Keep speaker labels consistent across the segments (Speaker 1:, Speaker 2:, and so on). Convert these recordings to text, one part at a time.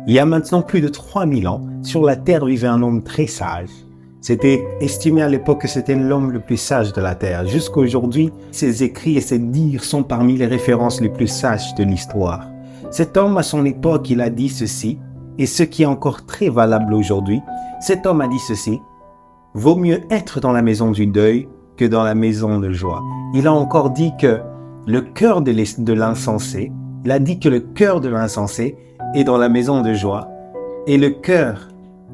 Speaker 1: Il y a maintenant plus de 3000 ans, sur la Terre vivait un homme très sage. C'était estimé à l'époque que c'était l'homme le plus sage de la Terre. Jusqu'à aujourd'hui, ses écrits et ses dires sont parmi les références les plus sages de l'histoire. Cet homme, à son époque, il a dit ceci, et ce qui est encore très valable aujourd'hui, cet homme a dit ceci: « Vaut mieux être dans la maison du deuil que dans la maison de joie. » Il a encore dit que le cœur de l'insensé, il a dit que le cœur de l'insensé est dans la maison de joie et le cœur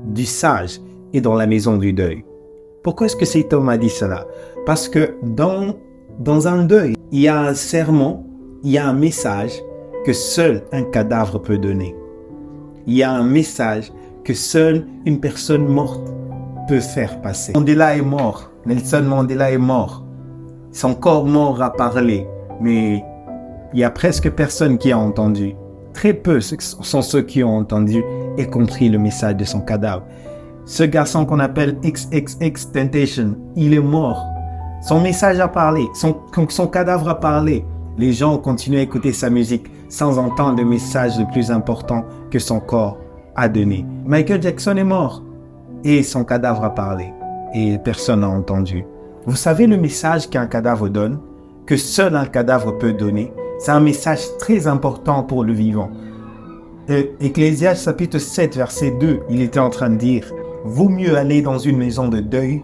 Speaker 1: du sage est dans la maison du deuil. Pourquoi est-ce que cet homme a dit cela? Parce que dans un deuil, il y a un sermon, il y a un message que seul un cadavre peut donner. Il y a un message que seule une personne morte peut faire passer. Mandela est mort, Nelson Mandela est mort. Son corps mort a parlé, mais il y a presque personne qui a entendu. Très peu sont ceux qui ont entendu et compris le message de son cadavre. Ce garçon qu'on appelle XXXTentacion, il est mort. Son message a parlé, son cadavre a parlé. Les gens ont continué à écouter sa musique sans entendre le message le plus important que son corps a donné. Michael Jackson est mort et son cadavre a parlé et personne n'a entendu. Vous savez le message qu'un cadavre donne, que seul un cadavre peut donner? C'est un message très important pour le vivant. Ecclésiaste chapitre 7, verset 2, il était en train de dire: « Vaut mieux aller dans une maison de deuil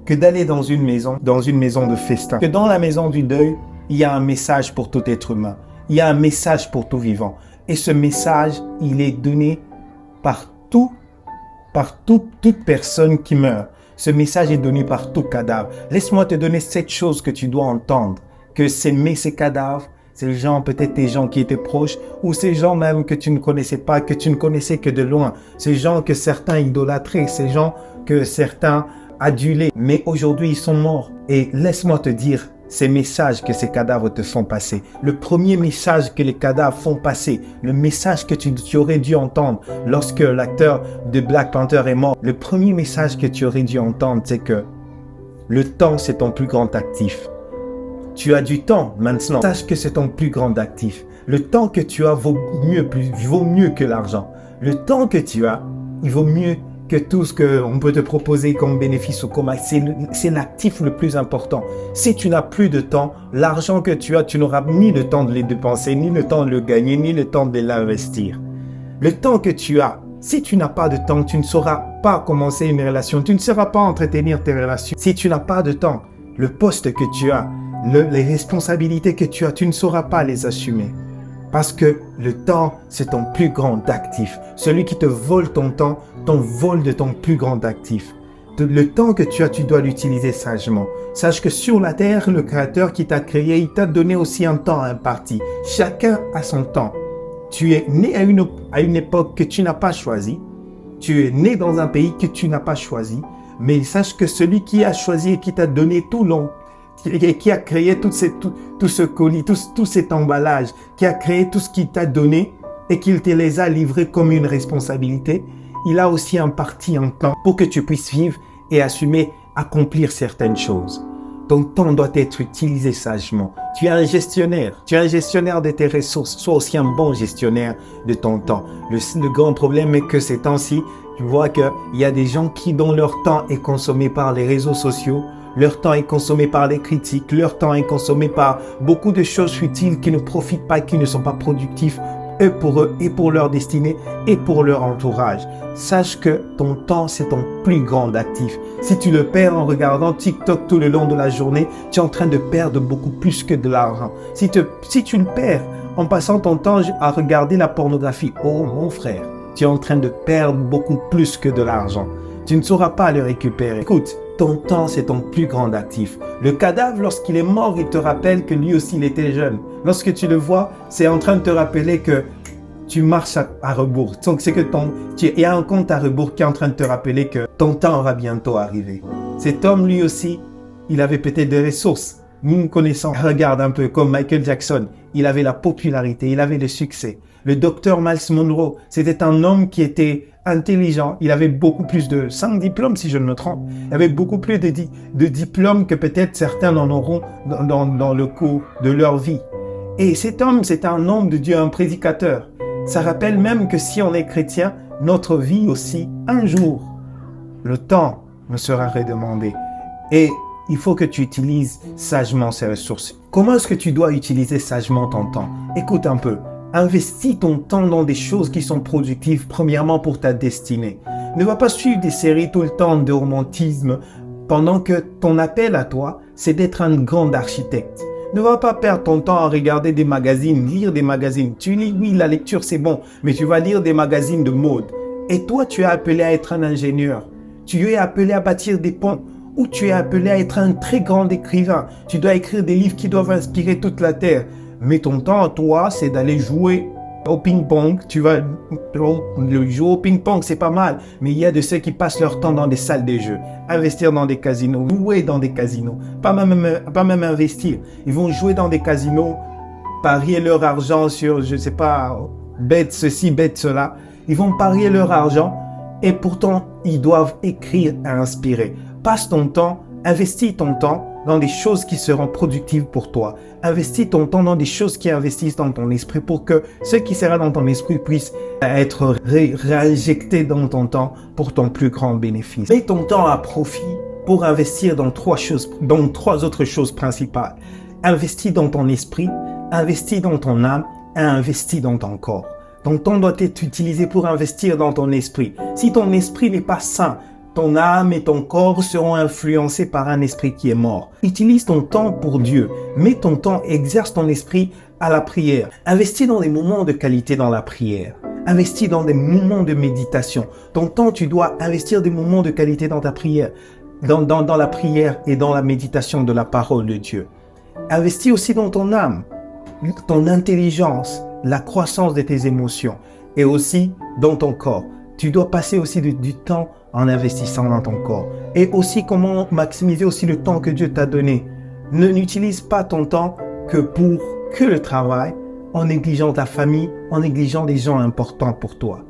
Speaker 1: que d'aller dans une maison de festin. » Que dans la maison du deuil, il y a un message pour tout être humain. Il y a un message pour tout vivant. Et ce message, il est donné par toute personne qui meurt. Ce message est donné par tout cadavre. Laisse-moi te donner 7 choses que tu dois entendre. Que ces cadavres, ces gens, peut-être des gens qui étaient proches, ou ces gens même que tu ne connaissais pas, que tu ne connaissais que de loin. Ces gens que certains idolâtraient, ces gens que certains adulaient. Mais aujourd'hui, ils sont morts. Et laisse-moi te dire ces messages que ces cadavres te font passer. Le premier message que les cadavres font passer, le message que tu aurais dû entendre lorsque l'acteur de Black Panther est mort, le premier message que tu aurais dû entendre, c'est que le temps, c'est ton plus grand actif. Tu as du temps maintenant. Sache que c'est ton plus grand actif. Le temps que tu as vaut mieux que l'argent. Le temps que tu as, il vaut mieux que tout ce qu'on peut te proposer comme bénéfice ou comme c'est l'actif le plus important. Si tu n'as plus de temps, l'argent que tu as, tu n'auras ni le temps de les dépenser, ni le temps de le gagner, ni le temps de l'investir. Le temps que tu as, si tu n'as pas de temps, tu ne sauras pas commencer une relation, tu ne sauras pas entretenir tes relations. Si tu n'as pas de temps, le poste que tu as, les responsabilités que tu as, tu ne sauras pas les assumer. Parce que le temps, c'est ton plus grand actif. Celui qui te vole ton temps, ton vol de ton plus grand actif. Le temps que tu as, tu dois l'utiliser sagement. Sache que sur la terre, le Créateur qui t'a créé, il t'a donné aussi un temps imparti. Chacun a son temps. Tu es né à une époque que tu n'as pas choisie. Tu es né dans un pays que tu n'as pas choisi. Mais sache que celui qui a choisi et qui t'a donné tout long, qui a créé tout ce colis, tout cet emballage, qui a créé tout ce qu'il t'a donné et qu'il te les a livrés comme une responsabilité, il a aussi imparti un temps pour que tu puisses vivre et assumer, accomplir certaines choses. Ton temps doit être utilisé sagement. Tu es un gestionnaire de tes ressources. Sois aussi un bon gestionnaire de ton temps. Le grand problème est que ces temps-ci, tu vois qu'il y a des gens dont leur temps est consommé par les réseaux sociaux, leur temps est consommé par les critiques, leur temps est consommé par beaucoup de choses futiles qui ne profitent pas, qui ne sont pas productifs, pour eux et pour leur destinée et pour leur entourage. Sache que ton temps, c'est ton plus grand actif. Si tu le perds en regardant TikTok tout le long de la journée, tu es en train de perdre beaucoup plus que de l'argent. Si tu le perds en passant ton temps à regarder la pornographie, oh mon frère, tu es en train de perdre beaucoup plus que de l'argent. Tu ne sauras pas le récupérer. Écoute, ton temps, c'est ton plus grand actif. Le cadavre, lorsqu'il est mort, il te rappelle que lui aussi, il était jeune. Lorsque tu le vois, c'est en train de te rappeler que tu marches à rebours. Donc, c'est que il y a un compte à rebours qui est en train de te rappeler que ton temps aura bientôt arrivé. Cet homme, lui aussi, il avait peut-être des ressources. Nous connaissons, regarde un peu comme Michael Jackson. Il avait la popularité, il avait le succès. Le docteur Miles Monroe, c'était un homme qui était intelligent. Il avait beaucoup plus de 5 diplômes, si je ne me trompe. Il avait beaucoup plus de diplômes que peut-être certains en auront dans le cours de leur vie. Et cet homme, c'était un homme de Dieu, un prédicateur. Ça rappelle même que si on est chrétien, notre vie aussi, un jour, le temps me sera redemandé. Et il faut que tu utilises sagement ces ressources. Comment est-ce que tu dois utiliser sagement ton temps? Écoute un peu. Investis ton temps dans des choses qui sont productives, premièrement pour ta destinée. Ne va pas suivre des séries tout le temps de romantisme, pendant que ton appel à toi, c'est d'être un grand architecte. Ne va pas perdre ton temps à regarder des magazines, lire des magazines. Tu lis, oui, la lecture c'est bon, mais tu vas lire des magazines de mode. Et toi, tu es appelé à être un ingénieur. Tu es appelé à bâtir des ponts. Ou tu es appelé à être un très grand écrivain. Tu dois écrire des livres qui doivent inspirer toute la terre. Mais ton temps à toi, c'est d'aller jouer au ping-pong. Tu vas jouer au ping-pong, c'est pas mal. Mais il y a de ceux qui passent leur temps dans des salles de jeux, investir dans des casinos, jouer dans des casinos, pas même investir. Ils vont jouer dans des casinos, parier leur argent sur, je sais pas, bête ceci, bête cela. Ils vont parier leur argent et pourtant, ils doivent écrire et inspirer. Passe ton temps, investis ton temps dans des choses qui seront productives pour toi. Investis ton temps dans des choses qui investissent dans ton esprit pour que ce qui sera dans ton esprit puisse être réinjecté dans ton temps pour ton plus grand bénéfice. Mets ton temps à profit pour investir dans trois autres choses principales. Investis dans ton esprit, investis dans ton âme et investis dans ton corps. Ton temps doit être utilisé pour investir dans ton esprit. Si ton esprit n'est pas sain, ton âme et ton corps seront influencés par un esprit qui est mort. Utilise ton temps pour Dieu. Mets ton temps, exerce ton esprit à la prière. Investis dans des moments de qualité dans la prière. Investis dans des moments de méditation. Ton temps, tu dois investir des moments de qualité dans ta prière, dans la prière et dans la méditation de la parole de Dieu. Investis aussi dans ton âme, ton intelligence, la croissance de tes émotions et aussi dans ton corps. Tu dois passer aussi du temps en investissant dans ton corps. Et aussi comment maximiser aussi le temps que Dieu t'a donné. Ne n'utilise pas ton temps que le travail, en négligeant ta famille, en négligeant des gens importants pour toi.